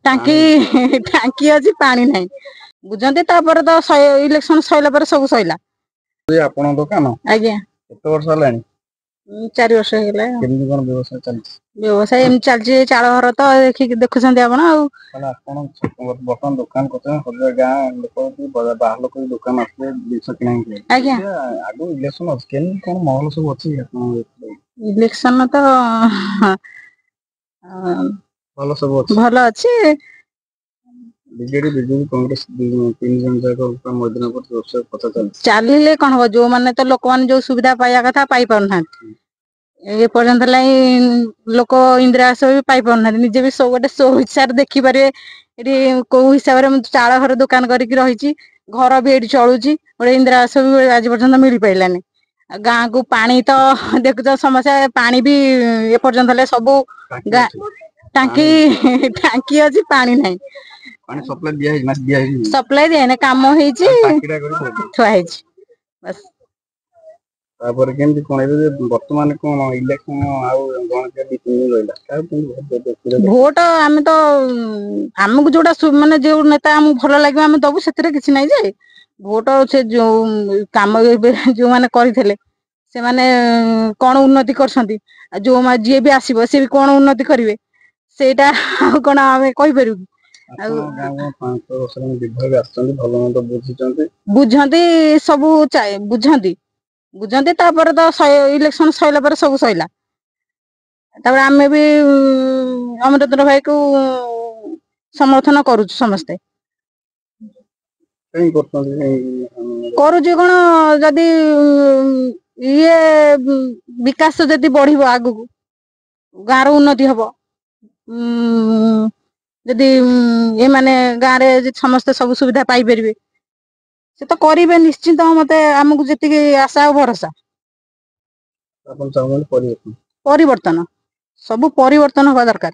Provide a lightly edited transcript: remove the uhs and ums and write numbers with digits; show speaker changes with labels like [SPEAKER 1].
[SPEAKER 1] टांकी टांकी अच्छी पानी नहीं बुझंती तापर तो इलेक्शन सइला पर सब सइला
[SPEAKER 2] आपन दुकान
[SPEAKER 1] आज्ञा
[SPEAKER 2] केते वर्ष हलानी
[SPEAKER 1] 4 वर्ष हो गेला
[SPEAKER 2] केमनी कोन व्यवसाय चलछि
[SPEAKER 1] व्यवसाय एम चलछि चाଳ घर तो देखुछन्ती आपण आ
[SPEAKER 2] ताले आपन बर्तमान दुकान करते हर गां लोक बाहर लोक दुकान आसले दिस किना
[SPEAKER 1] आज्ञा
[SPEAKER 2] आगो इलेक्शन अछि केन कोन माहौल सब अछि आपन
[SPEAKER 1] इलेक्शन तो
[SPEAKER 2] भलो सब अछि
[SPEAKER 1] भलो अछि
[SPEAKER 2] बीजेडी बीजेपी कांग्रेस तीन जन जाक मैदान पर व्यवसाय पता
[SPEAKER 1] चलिले कौन हो जो माने तो लोक मान जो सुविधा पाया कथा पाई पाउना ए पर्यंत लाई लोक इंदिरा आवास भी पाई पाउना निजे भी सब गोटे सो हिसाब देखि पारे एटी को हिसाब रे चाଳ घर दुकान करिक रहिछि घर भी एटी चलुछि गोटे इंदिरा आवास भी आज पर्यंत मिल पाइलानी गाँ को पानी तो देखुछ समस्या पानी भी ए पर्यंत ले सब टांकी टांकी अछि पानी नहीं
[SPEAKER 2] पानी सप्लाई दिया है मास दिया है
[SPEAKER 1] सप्लाई दिया ने काम होईछि
[SPEAKER 2] टांकीडा करी
[SPEAKER 1] थुआ होईछि बस
[SPEAKER 2] तापर केमति कोन ए वर्तमान कोन इलेक्शन आउ गण के भी तीन रहला का
[SPEAKER 1] भोट आमे तो हमकु जोटा माने जो नेता हम भलो लागियो हम दबु सेतरे किछि नै जे भोट से जो काम जो माने करिथिले से माने कोन उन्नति करसंती जो जे भी आसीबो से भी कोन उन्नति करिवे सेटा कोन आमे कहि परु बुझंती सब बुझंती बुझंती तापर तो इलेक्शन सइला पर सब सइला तापर आमे भी अमरचंद्र भाई को समर्थन करू समस्ते करू कोन जदी ये विकास जदी बढ़िबो आगु गाँर उन्नति हबो जदी ए माने गाँ रे समस्त सब सुविधा पाई परिबे से तो करिवे निश्चित मते हमकु जति आशा और भरोसा
[SPEAKER 2] अपन चाहबो परिवर्तन
[SPEAKER 1] परिवर्तन सब परिवर्तन होबा दरकार।